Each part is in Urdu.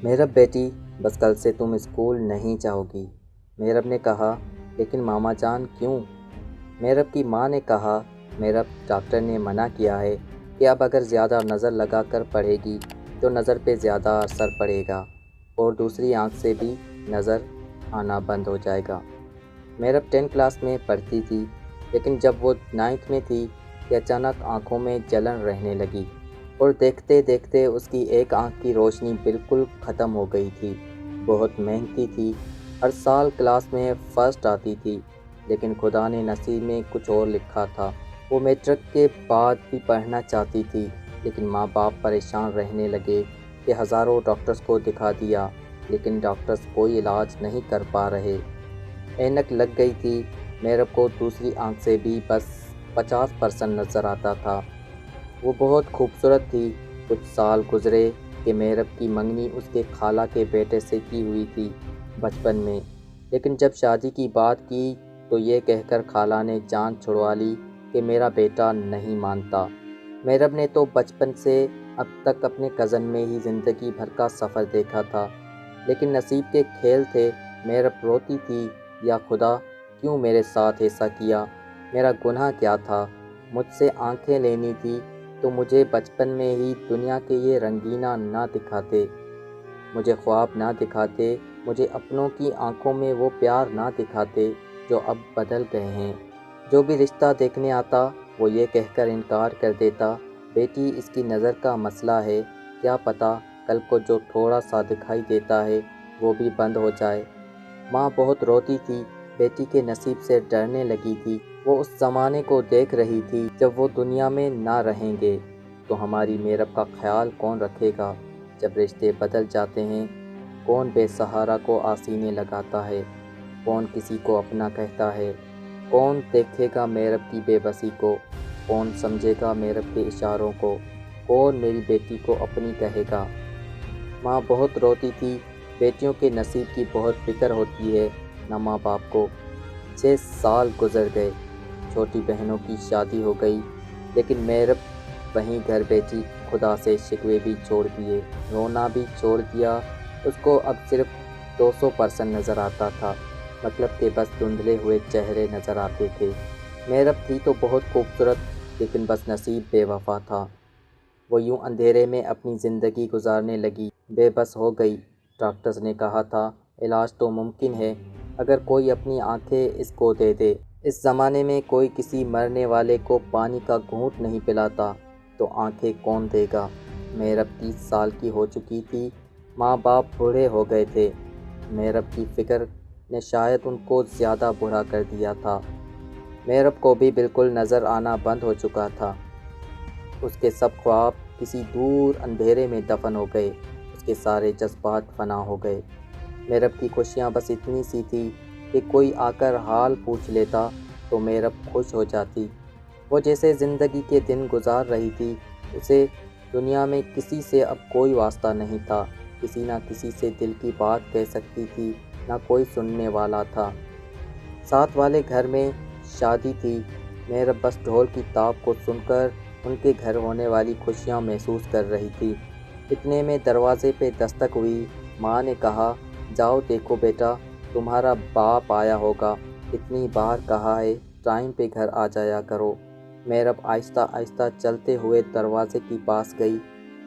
میرب بیٹی، بس کل سے تم اسکول نہیں جاؤ گی۔ میرب نے کہا، لیکن ماما جان کیوں؟ میرب کی ماں نے کہا، میرب ڈاکٹر نے منع کیا ہے کہ اب اگر زیادہ نظر لگا کر پڑھے گی تو نظر پہ زیادہ اثر پڑے گا اور دوسری آنکھ سے بھی نظر آنا بند ہو جائے گا۔ میرب 10 کلاس میں پڑھتی تھی، لیکن جب وہ 9 میں تھی کہ اچانک آنکھوں میں جلن رہنے لگی اور دیکھتے دیکھتے اس کی ایک آنکھ کی روشنی بالکل ختم ہو گئی تھی۔ بہت محنتی تھی، ہر سال کلاس میں فرسٹ آتی تھی، لیکن خدا نے نصیب میں کچھ اور لکھا تھا۔ وہ میٹرک کے بعد بھی پڑھنا چاہتی تھی، لیکن ماں باپ پریشان رہنے لگے کہ ہزاروں ڈاکٹرز کو دکھا دیا، لیکن ڈاکٹرز کوئی علاج نہیں کر پا رہے۔ اینک لگ گئی تھی، میرب کو دوسری آنکھ سے بھی بس 50% نظر آتا تھا۔ وہ بہت خوبصورت تھی۔ کچھ سال گزرے کہ میرب کی منگنی اس کے خالہ کے بیٹے سے کی ہوئی تھی بچپن میں، لیکن جب شادی کی بات کی تو یہ کہہ کر خالہ نے جان چھڑوا لی کہ میرا بیٹا نہیں مانتا۔ میرب نے تو بچپن سے اب تک اپنے کزن میں ہی زندگی بھر کا سفر دیکھا تھا، لیکن نصیب کے کھیل تھے۔ میرب روتی تھی، یا خدا کیوں میرے ساتھ ایسا کیا؟ میرا گناہ کیا تھا؟ مجھ سے آنکھیں لینی تھی تو مجھے بچپن میں ہی دنیا کے یہ رنگینہ نہ دکھاتے، مجھے خواب نہ دکھاتے، مجھے اپنوں کی آنکھوں میں وہ پیار نہ دکھاتے جو اب بدل گئے ہیں۔ جو بھی رشتہ دیکھنے آتا وہ یہ کہہ کر انکار کر دیتا، بیٹی اس کی نظر کا مسئلہ ہے، کیا پتہ کل کو جو تھوڑا سا دکھائی دیتا ہے وہ بھی بند ہو جائے۔ ماں بہت روتی تھی، بیٹی کے نصیب سے ڈرنے لگی تھی۔ وہ اس زمانے کو دیکھ رہی تھی جب وہ دنیا میں نہ رہیں گے تو ہماری میرب کا خیال کون رکھے گا؟ جب رشتے بدل جاتے ہیں، کون بے سہارا کو آسینے لگاتا ہے، کون کسی کو اپنا کہتا ہے، کون دیکھے گا میرب کی بے بسی کو، کون سمجھے گا میرب کے اشاروں کو، کون میری بیٹی کو اپنی کہے گا؟ ماں بہت روتی تھی۔ بیٹیوں کے نصیب کی بہت فکر ہوتی ہے نہ ماں باپ کو۔ 6 سال گزر گئے، چھوٹی بہنوں کی شادی ہو گئی، لیکن میرب وہیں گھر بیٹھی، خدا سے شکوے بھی چھوڑ دیے، رونا بھی چھوڑ دیا۔ اس کو اب صرف 200% نظر آتا تھا، مطلب کہ بس دھندلے ہوئے چہرے نظر آتے تھے۔ میرب تھی تو بہت خوبصورت، لیکن بس نصیب بے وفا تھا۔ وہ یوں اندھیرے میں اپنی زندگی گزارنے لگی، بے بس ہو گئی۔ ڈاکٹرز نے کہا تھا علاج تو ممکن ہے اگر کوئی اپنی آنکھیں اس کو دے دے۔ اس زمانے میں کوئی کسی مرنے والے کو پانی کا گھونٹ نہیں پلاتا تو آنکھیں کون دے گا؟ میرب 30 سال کی ہو چکی تھی، ماں باپ بوڑھے ہو گئے تھے۔ میرب کی فکر نے شاید ان کو زیادہ بوڑھا کر دیا تھا۔ میرب کو بھی بالکل نظر آنا بند ہو چکا تھا۔ اس کے سب خواب کسی دور اندھیرے میں دفن ہو گئے، اس کے سارے جذبات فنا ہو گئے۔ میرب کی خوشیاں بس اتنی سی تھی کہ کوئی آ کر حال پوچھ لیتا تو میرب خوش ہو جاتی۔ وہ جیسے زندگی کے دن گزار رہی تھی، اسے دنیا میں کسی سے اب کوئی واسطہ نہیں تھا، کسی نہ کسی سے دل کی بات کہہ سکتی تھی، نہ کوئی سننے والا تھا۔ ساتھ والے گھر میں شادی تھی، میرب بس ڈھول کی تاپ کو سن کر ان کے گھر ہونے والی خوشیاں محسوس کر رہی تھی۔ اتنے میں دروازے پہ دستک ہوئی۔ ماں نے کہا، جاؤ دیکھو بیٹا، تمہارا باپ آیا ہوگا، اتنی بار کہا ہے ٹائم پہ گھر آ جایا کرو۔ میرب آہستہ آہستہ چلتے ہوئے دروازے کے پاس گئی۔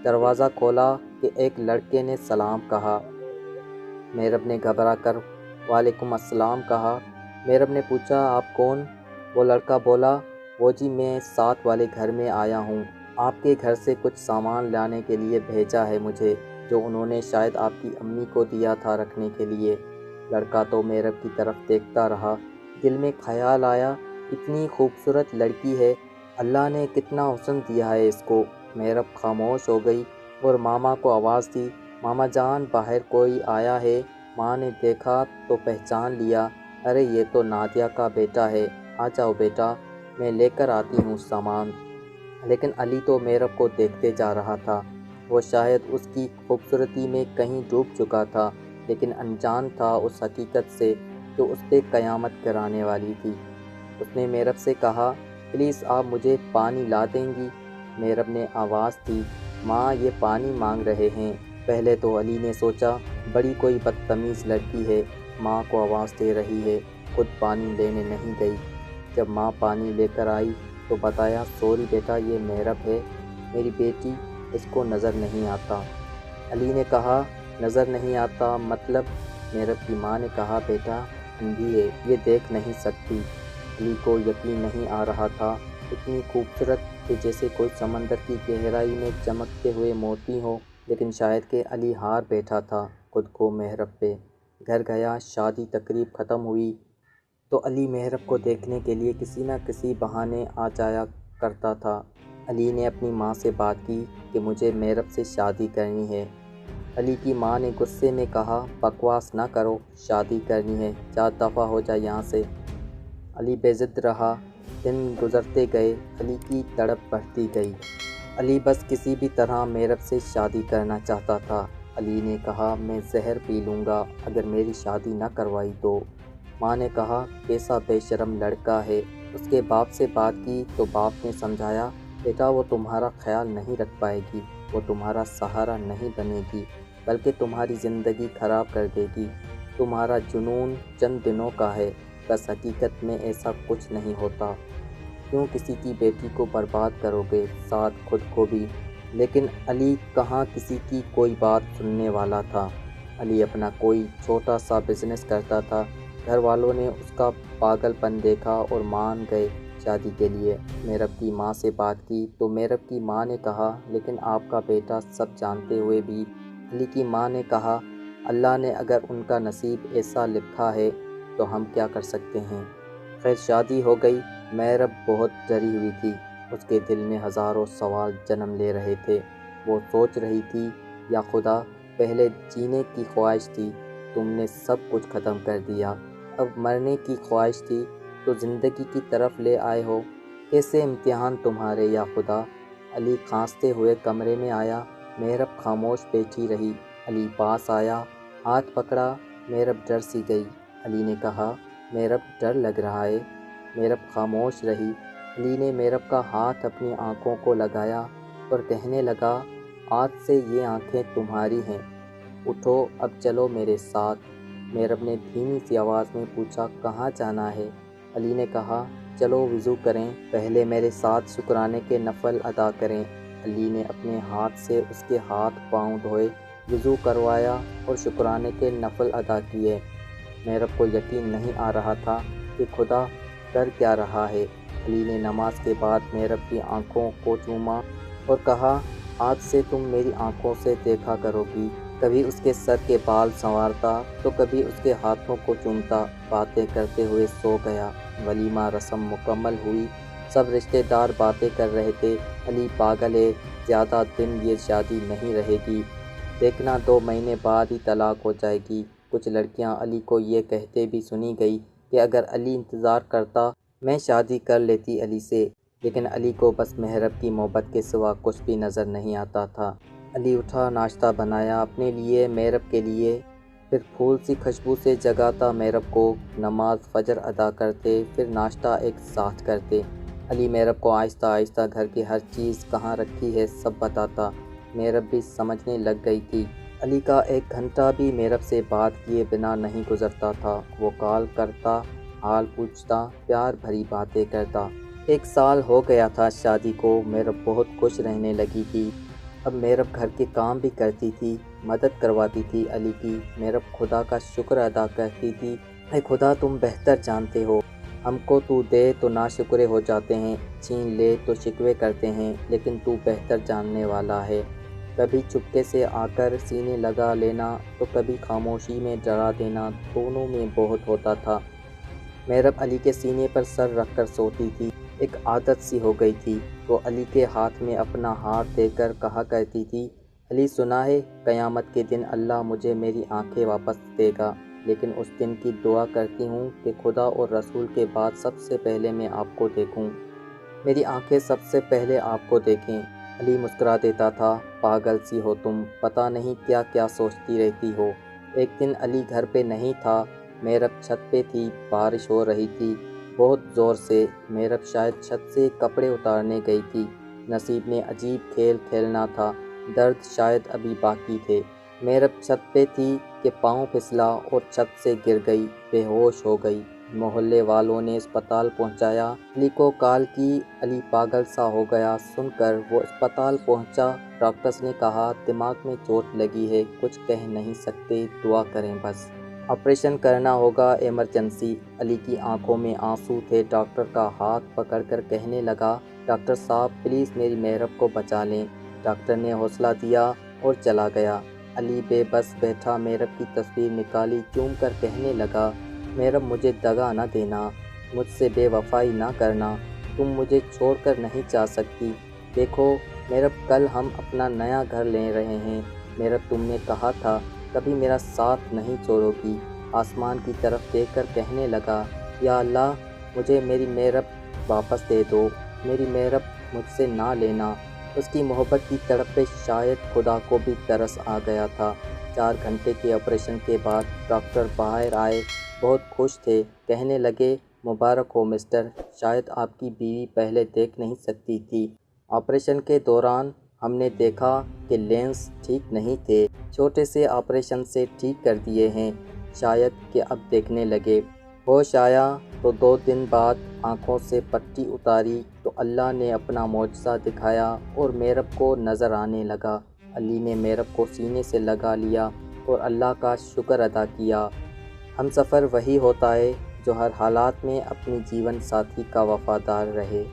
دروازہ کھولا کہ ایک لڑکے نے سلام کہا۔ میرب نے گھبرا کر وعلیکم السلام کہا۔ میرب نے پوچھا، آپ کون؟ وہ لڑکا بولا، وہ جی میں ساتھ والے گھر میں آیا ہوں، آپ کے گھر سے کچھ سامان لانے کے لیے بھیجا ہے مجھے، جو انہوں نے شاید آپ کی امی کو دیا تھا رکھنے کے لیے۔ لڑکا تو میرب کی طرف دیکھتا رہا، دل میں خیال آیا اتنی خوبصورت لڑکی ہے، اللہ نے کتنا حسن دیا ہے اس کو۔ میرب خاموش ہو گئی اور ماما کو آواز دی، ماما جان باہر کوئی آیا ہے۔ ماں نے دیکھا تو پہچان لیا، ارے یہ تو نادیہ کا بیٹا ہے، آ جاؤ بیٹا، میں لے کر آتی ہوں سامان۔ لیکن علی تو میرب کو دیکھتے جا رہا تھا۔ وہ شاید اس کی خوبصورتی میں کہیں ڈوب چکا تھا، لیکن انجان تھا اس حقیقت سے جو اس پہ قیامت گرانے والی تھی۔ اس نے میرب سے کہا، پلیز آپ مجھے پانی لا دیں گی؟ میرب نے آواز دی، ماں یہ پانی مانگ رہے ہیں۔ پہلے تو علی نے سوچا بڑی کوئی بدتمیز لڑکی ہے، ماں کو آواز دے رہی ہے، خود پانی لینے نہیں گئی۔ جب ماں پانی لے کر آئی تو بتایا سوری بیٹا یہ محرب ہے، میری بیٹی، اس کو نظر نہیں آتا۔ علی نے کہا نظر نہیں آتا مطلب؟ محرب کی ماں نے کہا بیٹا اندھی ہے، یہ دیکھ نہیں سکتی۔ علی کو یقین نہیں آ رہا تھا، اتنی خوبصورت کہ جیسے کوئی سمندر کی گہرائی میں چمکتے ہوئے موتی ہو، لیکن شاید کہ علی ہار بیٹھا تھا خود کو محرب پہ۔ گھر گیا، شادی تقریب ختم ہوئی تو علی محرب کو دیکھنے کے لیے کسی نہ کسی بہانے آ جایا کرتا تھا۔ علی نے اپنی ماں سے بات کی کہ مجھے محرب سے شادی کرنی ہے۔ علی کی ماں نے غصے میں کہا بکواس نہ کرو، شادی کرنی ہے، جا دفع ہو جا یہاں سے۔ علی بے ضد رہا، دن گزرتے گئے، علی کی تڑپ بڑھتی گئی۔ علی بس کسی بھی طرح محرب سے شادی کرنا چاہتا تھا۔ علی نے کہا میں زہر پی لوں گا اگر میری شادی نہ کروائی تو۔ ماں نے کہا کیسا بے شرم لڑکا ہے۔ اس کے باپ سے بات کی تو باپ نے سمجھایا بیٹا وہ تمہارا خیال نہیں رکھ پائے گی، وہ تمہارا سہارا نہیں بنے گی، بلکہ تمہاری زندگی خراب کر دے گی۔ تمہارا جنون چند دنوں کا ہے، بس حقیقت میں ایسا کچھ نہیں ہوتا۔ کیوں کسی کی بیٹی کو برباد کرو گے، ساتھ خود کو بھی؟ لیکن علی کہاں کسی کی کوئی بات سننے والا تھا۔ علی اپنا کوئی چھوٹا سا بزنس کرتا تھا۔ گھر والوں نے اس کا پاگل پن دیکھا اور مان گئے شادی کے لیے۔ محرب کی ماں سے بات کی تو محرب کی ماں نے کہا لیکن آپ کا بیٹا سب جانتے ہوئے بھی؟ علی کی ماں نے کہا اللہ نے اگر ان کا نصیب ایسا لکھا ہے تو ہم کیا کر سکتے ہیں۔ خیر شادی ہو گئی۔ محرب بہت ڈری ہوئی تھی، اس کے دل میں ہزاروں سوال جنم لے رہے تھے۔ وہ سوچ رہی تھی یا خدا، پہلے جینے کی خواہش تھی، تم نے سب کچھ ختم کر دیا، اب مرنے کی خواہش تھی تو زندگی کی طرف لے آئے ہو، کیسے امتحان تمہارے یا خدا۔ علی کھانستے ہوئے کمرے میں آیا، محرب خاموش بیٹھی رہی۔ علی پاس آیا، ہاتھ پکڑا، محرب ڈر سی گئی۔ علی نے کہا محرب ڈر لگ رہا ہے؟ محرب خاموش رہی۔ علی نے محرب کا ہاتھ اپنی آنکھوں کو لگایا اور کہنے لگا آج سے یہ آنکھیں تمہاری ہیں، اٹھو اب چلو میرے ساتھ۔ محرب نے دھیمی سی آواز میں پوچھا کہاں جانا ہے؟ علی نے کہا چلو وضو کریں، پہلے میرے ساتھ شکرانے کے نفل ادا کریں۔ علی نے اپنے ہاتھ سے اس کے ہاتھ پاؤں دھوئے، وضو کروایا اور شکرانے کے نفل ادا کیے۔ محرب کو یقین نہیں آ رہا تھا کہ خدا کر کیا رہا ہے۔ علی نے نماز کے بعد محرب کی آنکھوں کو چوما اور کہا آج سے تم میری آنکھوں سے دیکھا کرو گی۔ کبھی اس کے سر کے بال سنوارتا تو کبھی اس کے ہاتھوں کو چومتا۔ باتیں کرتے ہوئے سو گیا۔ ولیمہ رسم مکمل ہوئی، سب رشتہ دار باتیں کر رہے تھے علی پاگل ہے، زیادہ دن یہ شادی نہیں رہے گی، دیکھنا 2 مہینے بعد ہی طلاق ہو جائے گی۔ کچھ لڑکیاں علی کو یہ کہتے بھی سنی گئی کہ اگر علی انتظار کرتا میں شادی کر لیتی علی سے، لیکن علی کو بس محرب کی محبت کے سوا کچھ بھی نظر نہیں آتا تھا۔ علی اٹھا، ناشتہ بنایا اپنے لیے، محرب کے لیے، پھر پھول سی خوشبو سے جگاتا محرب کو، نماز فجر ادا کرتے، پھر ناشتہ ایک ساتھ کرتے۔ علی محرب کو آہستہ آہستہ گھر کی ہر چیز کہاں رکھی ہے سب بتاتا۔ محرب بھی سمجھنے لگ گئی تھی۔ علی کا 1 گھنٹہ بھی محرب سے بات کیے بنا نہیں گزرتا تھا۔ وہ کال کرتا، حال پوچھتا، پیار بھری باتیں کرتا۔ 1 سال ہو گیا تھا شادی کو، محرب بہت خوش رہنے لگی تھی۔ اب محرب گھر کے کام بھی کرتی تھی، مدد کرواتی تھی علی کی۔ محرب خدا کا شکر ادا کرتی تھی، اے خدا تم بہتر جانتے ہو، ہم کو تو دے تو ناشکرے ہو جاتے ہیں، چھین لے تو شکوے کرتے ہیں، لیکن تو بہتر جاننے والا ہے۔ کبھی چپکے سے آ کر سینے لگا لینا تو کبھی خاموشی میں ڈرا دینا، دونوں میں بہت ہوتا تھا۔ محرب علی کے سینے پر سر رکھ کر سوتی تھی، ایک عادت سی ہو گئی تھی۔ وہ علی کے ہاتھ میں اپنا ہاتھ دے کر کہا کرتی تھی علی سنا ہے قیامت کے دن اللہ مجھے میری آنکھیں واپس دے گا، لیکن اس دن کی دعا کرتی ہوں کہ خدا اور رسول کے بعد سب سے پہلے میں آپ کو دیکھوں، میری آنکھیں سب سے پہلے آپ کو دیکھیں۔ علی مسکرا دیتا تھا پاگل سی ہو تم، پتہ نہیں کیا کیا سوچتی رہتی ہو۔ ایک دن علی گھر پہ نہیں تھا، محرب چھت پہ تھی، بارش ہو رہی تھی بہت زور سے۔ محرب شاید چھت سے کپڑے اتارنے گئی تھی۔ نصیب نے عجیب کھیل کھیلنا تھا، درد شاید ابھی باقی تھے۔ میرب چھت پہ تھی کہ پاؤں پھسلا اور چھت سے گر گئی، بے ہوش ہو گئی۔ محلے والوں نے اسپتال پہنچایا، علی کو کال کی۔ علی پاگل سا ہو گیا سن کر۔ وہ اسپتال پہنچا، ڈاکٹرز نے کہا دماغ میں چوٹ لگی ہے، کچھ کہہ نہیں سکتے، دعا کریں بس۔ آپریشن کرنا ہوگا، ایمرجنسی۔ علی کی آنکھوں میں آنسو تھے۔ ڈاکٹر کا ہاتھ پکڑ کر کہنے لگا ڈاکٹر صاحب پلیز میری میرب کو بچا لیں۔ ڈاکٹر نے حوصلہ دیا اور چلا گیا۔ علی بے بس بیٹھا، میرب کی تصویر نکالی، چوم کر کہنے لگا میرب مجھے دغا نہ دینا، مجھ سے بے وفائی نہ کرنا، تم مجھے چھوڑ کر نہیں جا سکتی۔ دیکھو میرب کل ہم اپنا نیا گھر لے رہے ہیں، میرب تم نے کہا تھا کبھی میرا ساتھ نہیں چھوڑو گی۔ آسمان کی طرف دیکھ کر کہنے لگا یا اللہ مجھے میری میرب واپس دے دو، میری میرب مجھ سے نہ لینا۔ اس کی محبت کی تڑپ پہ شاید خدا کو بھی ترس آ گیا تھا۔ 4 گھنٹے کے آپریشن کے بعد ڈاکٹر باہر آئے، بہت خوش تھے، کہنے لگے مبارک ہو مسٹر، شاید آپ کی بیوی پہلے دیکھ نہیں سکتی تھی۔ آپریشن کے دوران ہم نے دیکھا کہ لینس ٹھیک نہیں تھے، چھوٹے سے آپریشن سے ٹھیک کر دیے ہیں، شاید کہ اب دیکھنے لگے۔ ہوش آیا تو 2 دن بعد آنکھوں سے پٹی اتاری تو اللہ نے اپنا معجزہ دکھایا اور میرب کو نظر آنے لگا۔ علی نے میرب کو سینے سے لگا لیا اور اللہ کا شکر ادا کیا۔ ہم سفر وہی ہوتا ہے جو ہر حالات میں اپنی جیون ساتھی کا وفادار رہے۔